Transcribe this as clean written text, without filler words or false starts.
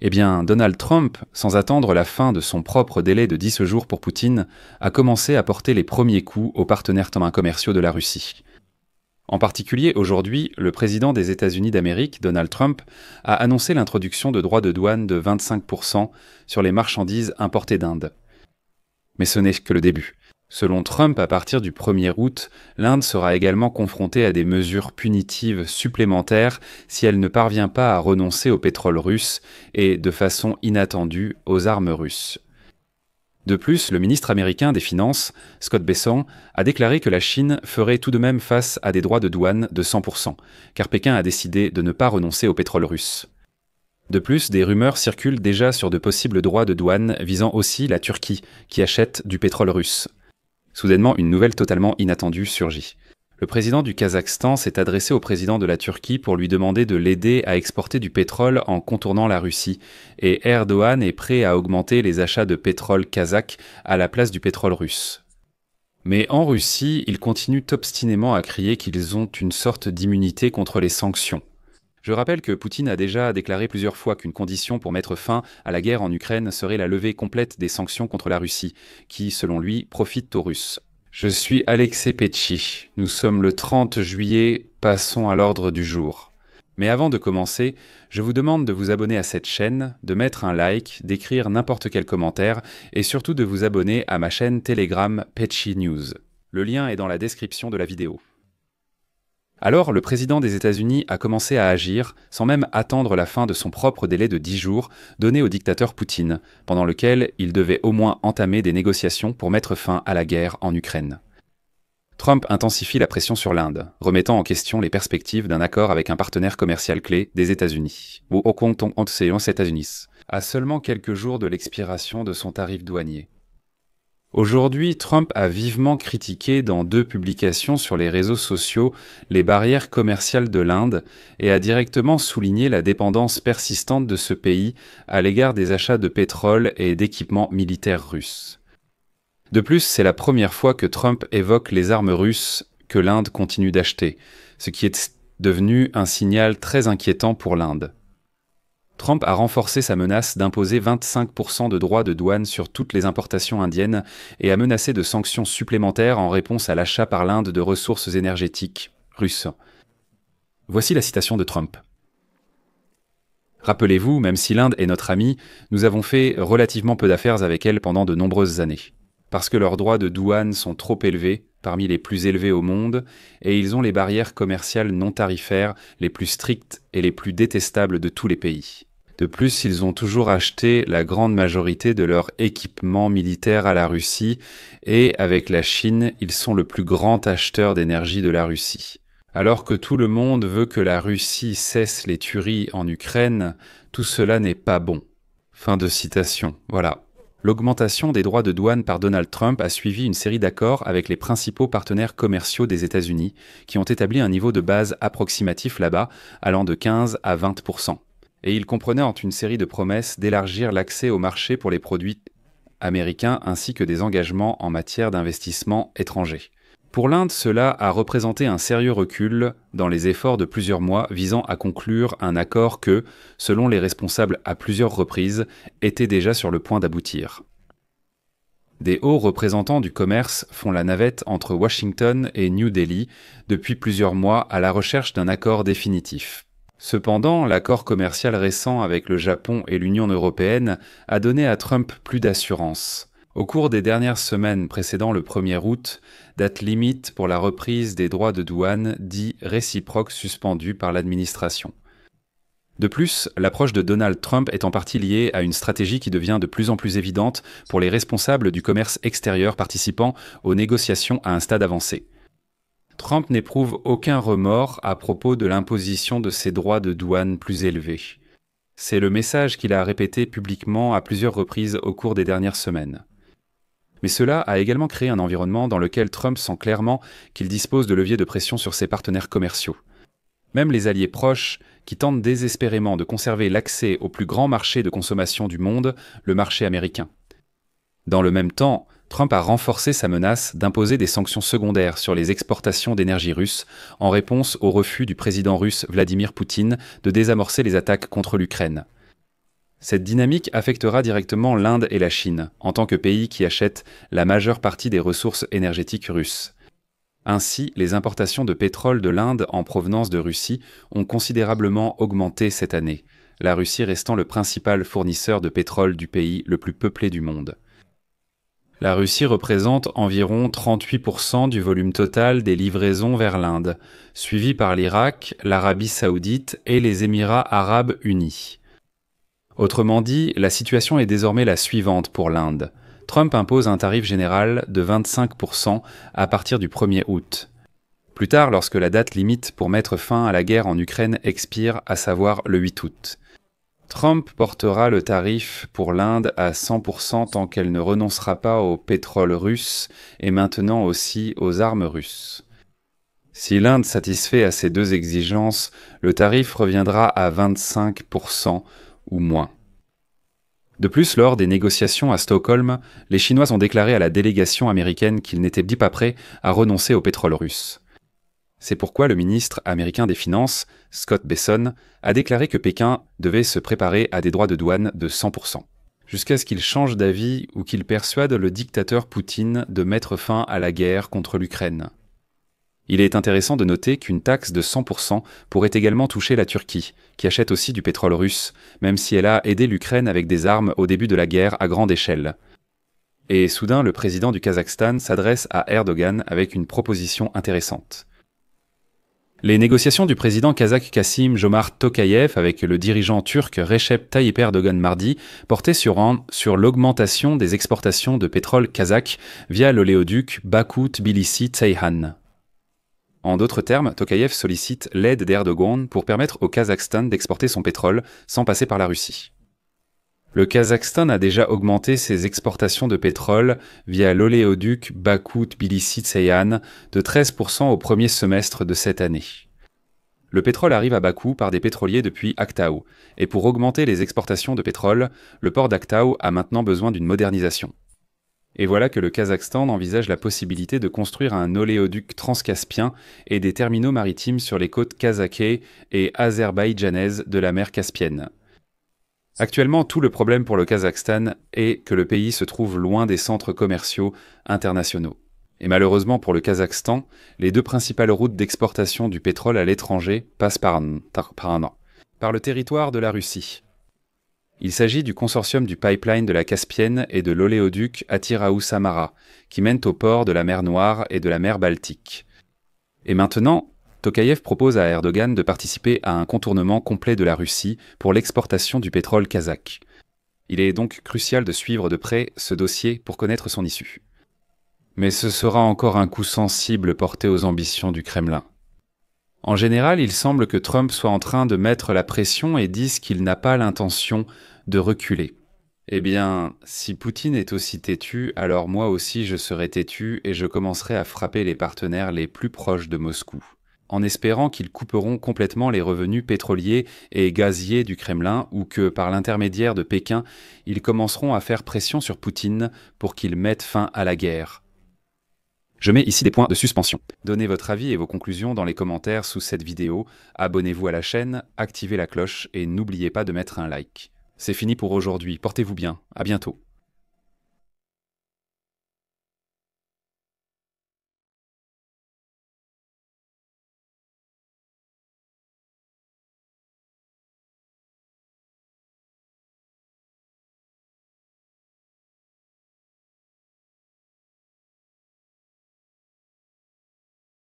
Eh bien, Donald Trump, sans attendre la fin de son propre délai de 10 jours pour Poutine, a commencé à porter les premiers coups aux partenaires commerciaux de la Russie. En particulier, aujourd'hui, le président des États-Unis d'Amérique, Donald Trump, a annoncé l'introduction de droits de douane de 25% sur les marchandises importées d'Inde. Mais ce n'est que le début. Selon Trump, à partir du 1er août, l'Inde sera également confrontée à des mesures punitives supplémentaires si elle ne parvient pas à renoncer au pétrole russe et, de façon inattendue, aux armes russes. De plus, le ministre américain des Finances, Scott Bessent, a déclaré que la Chine ferait tout de même face à des droits de douane de 100%, car Pékin a décidé de ne pas renoncer au pétrole russe. De plus, des rumeurs circulent déjà sur de possibles droits de douane visant aussi la Turquie, qui achète du pétrole russe. Soudainement, une nouvelle totalement inattendue surgit. Le président du Kazakhstan s'est adressé au président de la Turquie pour lui demander de l'aider à exporter du pétrole en contournant la Russie, et Erdogan est prêt à augmenter les achats de pétrole kazakh à la place du pétrole russe. Mais en Russie, ils continuent obstinément à crier qu'ils ont une sorte d'immunité contre les sanctions. Je rappelle que Poutine a déjà déclaré plusieurs fois qu'une condition pour mettre fin à la guerre en Ukraine serait la levée complète des sanctions contre la Russie, qui, selon lui, profitent aux Russes. Je suis Alexei Petchi. Nous sommes le 30 juillet, passons à l'ordre du jour. Mais avant de commencer, je vous demande de vous abonner à cette chaîne, de mettre un like, d'écrire n'importe quel commentaire et surtout de vous abonner à ma chaîne Telegram Petchi News. Le lien est dans la description de la vidéo. Alors, le président des États-Unis a commencé à agir, sans même attendre la fin de son propre délai de 10 jours donné au dictateur Poutine, pendant lequel il devait au moins entamer des négociations pour mettre fin à la guerre en Ukraine. Trump intensifie la pression sur l'Inde, remettant en question les perspectives d'un accord avec un partenaire commercial clé des États-Unis, ou au compte aux États-Unis, à seulement quelques jours de l'expiration de son tarif douanier. Aujourd'hui, Trump a vivement critiqué dans 2 publications sur les réseaux sociaux les barrières commerciales de l'Inde et a directement souligné la dépendance persistante de ce pays à l'égard des achats de pétrole et d'équipements militaires russes. De plus, c'est la première fois que Trump évoque les armes russes que l'Inde continue d'acheter, ce qui est devenu un signal très inquiétant pour l'Inde. Trump a renforcé sa menace d'imposer 25% de droits de douane sur toutes les importations indiennes et a menacé de sanctions supplémentaires en réponse à l'achat par l'Inde de ressources énergétiques russes. Voici la citation de Trump. Rappelez-vous, même si l'Inde est notre amie, nous avons fait relativement peu d'affaires avec elle pendant de nombreuses années. Parce que leurs droits de douane sont trop élevés, parmi les plus élevés au monde, et ils ont les barrières commerciales non tarifaires les plus strictes et les plus détestables de tous les pays. De plus, ils ont toujours acheté la grande majorité de leur équipement militaire à la Russie et, avec la Chine, ils sont le plus grand acheteur d'énergie de la Russie. Alors que tout le monde veut que la Russie cesse les tueries en Ukraine, tout cela n'est pas bon. Fin de citation. Voilà. L'augmentation des droits de douane par Donald Trump a suivi une série d'accords avec les principaux partenaires commerciaux des États-Unis qui ont établi un niveau de base approximatif là-bas allant de 15 à 20%. Et il comprenait une série de promesses d'élargir l'accès au marché pour les produits américains ainsi que des engagements en matière d'investissement étrangers. Pour l'Inde, cela a représenté un sérieux recul dans les efforts de plusieurs mois visant à conclure un accord que, selon les responsables à plusieurs reprises, était déjà sur le point d'aboutir. Des hauts représentants du commerce font la navette entre Washington et New Delhi depuis plusieurs mois à la recherche d'un accord définitif. Cependant, l'accord commercial récent avec le Japon et l'Union européenne a donné à Trump plus d'assurance. Au cours des dernières semaines précédant le 1er août, date limite pour la reprise des droits de douane dits réciproques suspendus par l'administration. De plus, l'approche de Donald Trump est en partie liée à une stratégie qui devient de plus en plus évidente pour les responsables du commerce extérieur participant aux négociations à un stade avancé. Trump n'éprouve aucun remords à propos de l'imposition de ces droits de douane plus élevés. C'est le message qu'il a répété publiquement à plusieurs reprises au cours des dernières semaines. Mais cela a également créé un environnement dans lequel Trump sent clairement qu'il dispose de leviers de pression sur ses partenaires commerciaux. Même les alliés proches, qui tentent désespérément de conserver l'accès au plus grand marché de consommation du monde, le marché américain. Dans le même temps, Trump a renforcé sa menace d'imposer des sanctions secondaires sur les exportations d'énergie russe en réponse au refus du président russe Vladimir Poutine de désamorcer les attaques contre l'Ukraine. Cette dynamique affectera directement l'Inde et la Chine, en tant que pays qui achètent la majeure partie des ressources énergétiques russes. Ainsi, les importations de pétrole de l'Inde en provenance de Russie ont considérablement augmenté cette année, la Russie restant le principal fournisseur de pétrole du pays le plus peuplé du monde. La Russie représente environ 38% du volume total des livraisons vers l'Inde, suivi par l'Irak, l'Arabie saoudite et les Émirats arabes unis. Autrement dit, la situation est désormais la suivante pour l'Inde. Trump impose un tarif général de 25% à partir du 1er août. Plus tard, lorsque la date limite pour mettre fin à la guerre en Ukraine expire, à savoir le 8 août. Trump portera le tarif pour l'Inde à 100% tant qu'elle ne renoncera pas au pétrole russe et maintenant aussi aux armes russes. Si l'Inde satisfait à ces deux exigences, le tarif reviendra à 25% ou moins. De plus, lors des négociations à Stockholm, les Chinois ont déclaré à la délégation américaine qu'ils n'étaient pas prêts à renoncer au pétrole russe. C'est pourquoi le ministre américain des Finances, Scott Bessent, a déclaré que Pékin devait se préparer à des droits de douane de 100%, jusqu'à ce qu'il change d'avis ou qu'il persuade le dictateur Poutine de mettre fin à la guerre contre l'Ukraine. Il est intéressant de noter qu'une taxe de 100% pourrait également toucher la Turquie, qui achète aussi du pétrole russe, même si elle a aidé l'Ukraine avec des armes au début de la guerre à grande échelle. Et soudain, le président du Kazakhstan s'adresse à Erdogan avec une proposition intéressante. Les négociations du président kazakh Kassym-Jomart Tokayev avec le dirigeant turc Recep Tayyip Erdogan mardi portaient sur l'augmentation des exportations de pétrole kazakh via l'oléoduc Bakou-Tbilissi-Ceyhan. En d'autres termes, Tokayev sollicite l'aide d'Erdogan pour permettre au Kazakhstan d'exporter son pétrole sans passer par la Russie. Le Kazakhstan a déjà augmenté ses exportations de pétrole via l'oléoduc Bakou-Tbilissi-Ceyhan de 13% au premier semestre de cette année. Le pétrole arrive à Bakou par des pétroliers depuis Aktau, et pour augmenter les exportations de pétrole, le port d'Aktau a maintenant besoin d'une modernisation. Et voilà que le Kazakhstan envisage la possibilité de construire un oléoduc transcaspien et des terminaux maritimes sur les côtes kazakhes et azerbaïdjanaises de la mer Caspienne. Actuellement, tout le problème pour le Kazakhstan est que le pays se trouve loin des centres commerciaux internationaux. Et malheureusement pour le Kazakhstan, les deux principales routes d'exportation du pétrole à l'étranger passent par le territoire de la Russie. Il s'agit du consortium du pipeline de la Caspienne et de l'oléoduc Atiraou-Samara, qui mènent au port de la mer Noire et de la mer Baltique. Et maintenant, Tokayev propose à Erdogan de participer à un contournement complet de la Russie pour l'exportation du pétrole kazakh. Il est donc crucial de suivre de près ce dossier pour connaître son issue. Mais ce sera encore un coup sensible porté aux ambitions du Kremlin. En général, il semble que Trump soit en train de mettre la pression et dise qu'il n'a pas l'intention de reculer. Eh bien, si Poutine est aussi têtu, alors moi aussi je serai têtu et je commencerai à frapper les partenaires les plus proches de Moscou, en espérant qu'ils couperont complètement les revenus pétroliers et gaziers du Kremlin ou que, par l'intermédiaire de Pékin, ils commenceront à faire pression sur Poutine pour qu'il mette fin à la guerre. Je mets ici des points de suspension. Donnez votre avis et vos conclusions dans les commentaires sous cette vidéo, abonnez-vous à la chaîne, activez la cloche et n'oubliez pas de mettre un like. C'est fini pour aujourd'hui, portez-vous bien, à bientôt.